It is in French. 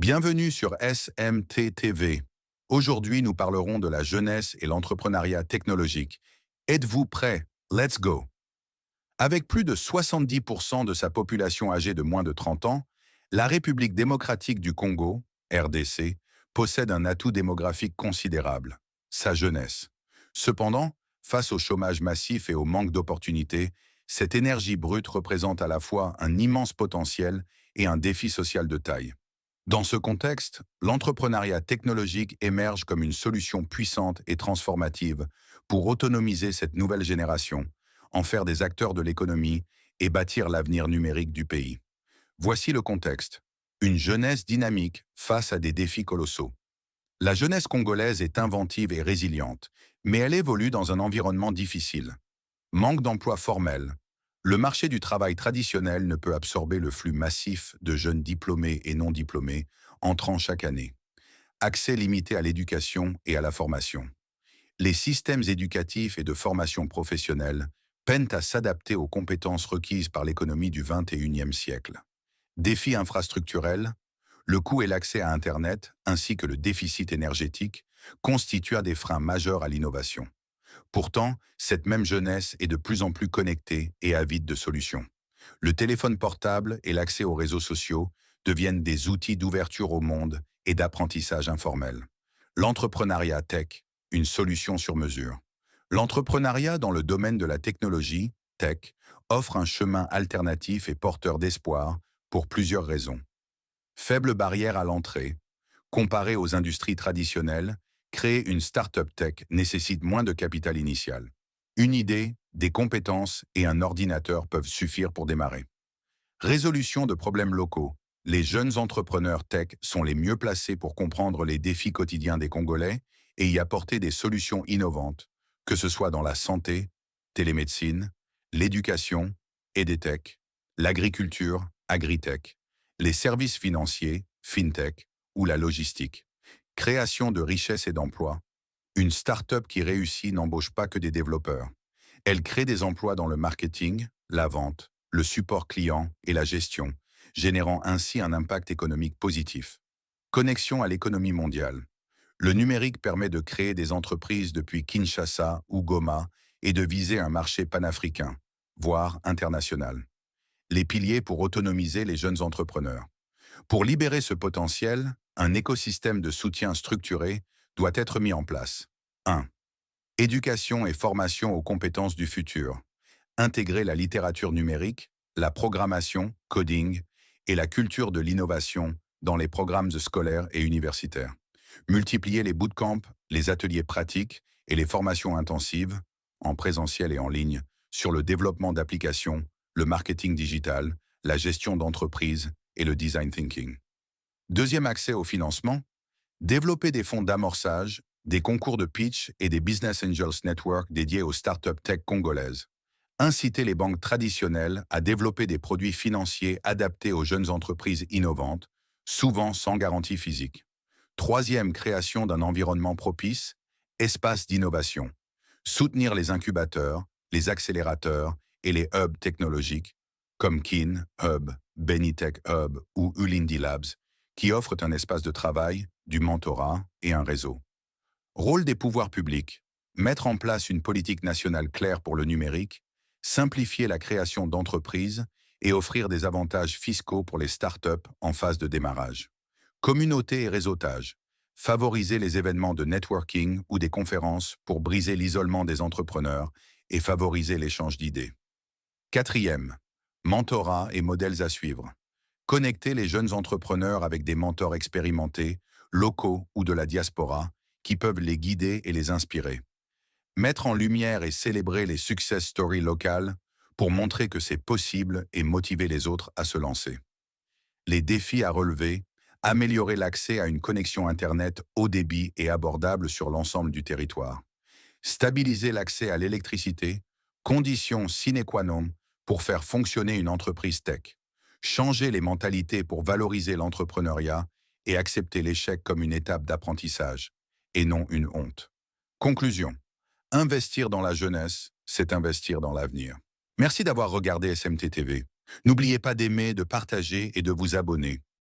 Bienvenue sur SMT TV. Aujourd'hui, nous parlerons de la jeunesse et l'entrepreneuriat technologique. Êtes-vous prêts? Let's go! Avec plus de 70% de sa population âgée de moins de 30 ans, la République démocratique du Congo, RDC, possède un atout démographique considérable, sa jeunesse. Cependant, face au chômage massif et au manque d'opportunités, cette énergie brute représente à la fois un immense potentiel et un défi social de taille. Dans ce contexte, l'entrepreneuriat technologique émerge comme une solution puissante et transformative pour autonomiser cette nouvelle génération, en faire des acteurs de l'économie et bâtir l'avenir numérique du pays. Voici le contexte. Une jeunesse dynamique face à des défis colossaux. La jeunesse congolaise est inventive et résiliente, mais elle évolue dans un environnement difficile. Manque d'emplois formels. Le marché du travail traditionnel ne peut absorber le flux massif de jeunes diplômés et non diplômés entrant chaque année. Accès limité à l'éducation et à la formation. Les systèmes éducatifs et de formation professionnelle peinent à s'adapter aux compétences requises par l'économie du XXIe siècle. Défis infrastructurels, le coût et l'accès à Internet, ainsi que le déficit énergétique, constituent des freins majeurs à l'innovation. Pourtant, cette même jeunesse est de plus en plus connectée et avide de solutions. Le téléphone portable et l'accès aux réseaux sociaux deviennent des outils d'ouverture au monde et d'apprentissage informel. L'entrepreneuriat tech, une solution sur mesure. L'entrepreneuriat dans le domaine de la technologie, tech, offre un chemin alternatif et porteur d'espoir pour plusieurs raisons. Faible barrière à l'entrée. Comparé aux industries traditionnelles, créer une start-up tech nécessite moins de capital initial. Une idée, des compétences et un ordinateur peuvent suffire pour démarrer. Résolution de problèmes locaux. Les jeunes entrepreneurs tech sont les mieux placés pour comprendre les défis quotidiens des Congolais et y apporter des solutions innovantes, que ce soit dans la santé, télémédecine, l'éducation, EdTech, l'agriculture, agritech, les services financiers, fintech ou la logistique. Création de richesses et d'emplois. Une start-up qui réussit n'embauche pas que des développeurs. Elle crée des emplois dans le marketing, la vente, le support client et la gestion, générant ainsi un impact économique positif. Connexion à l'économie mondiale. Le numérique permet de créer des entreprises depuis Kinshasa ou Goma et de viser un marché panafricain, voire international. Les piliers pour autonomiser les jeunes entrepreneurs. Pour libérer ce potentiel, un écosystème de soutien structuré doit être mis en place. 1. Éducation et formation aux compétences du futur. Intégrer la littérature numérique, la programmation, coding, et la culture de l'innovation dans les programmes scolaires et universitaires. Multiplier les bootcamps, les ateliers pratiques et les formations intensives, en présentiel et en ligne, sur le développement d'applications, le marketing digital, la gestion d'entreprises et le design thinking. Deuxième accès au financement, développer des fonds d'amorçage, des concours de pitch et des Business Angels Network dédiés aux startups tech congolaises. Inciter les banques traditionnelles à développer des produits financiers adaptés aux jeunes entreprises innovantes, souvent sans garantie physique. Troisième, création d'un environnement propice, espace d'innovation. Soutenir les incubateurs, les accélérateurs et les hubs technologiques, comme Kin Hub, Benitech Hub ou Ulindi Labs, qui offrent un espace de travail, du mentorat et un réseau. Rôle des pouvoirs publics. Mettre en place une politique nationale claire pour le numérique, simplifier la création d'entreprises et offrir des avantages fiscaux pour les startups en phase de démarrage. Communauté et réseautage. Favoriser les événements de networking ou des conférences pour briser l'isolement des entrepreneurs et favoriser l'échange d'idées. Quatrième, mentorat et modèles à suivre. Connecter les jeunes entrepreneurs avec des mentors expérimentés, locaux ou de la diaspora, qui peuvent les guider et les inspirer. Mettre en lumière et célébrer les success stories locales pour montrer que c'est possible et motiver les autres à se lancer. Les défis à relever, améliorer l'accès à une connexion Internet haut débit et abordable sur l'ensemble du territoire. Stabiliser l'accès à l'électricité, condition sine qua non pour faire fonctionner une entreprise tech. Changer les mentalités pour valoriser l'entrepreneuriat et accepter l'échec comme une étape d'apprentissage, et non une honte. Conclusion. Investir dans la jeunesse, c'est investir dans l'avenir. Merci d'avoir regardé SMT TV. N'oubliez pas d'aimer, de partager et de vous abonner.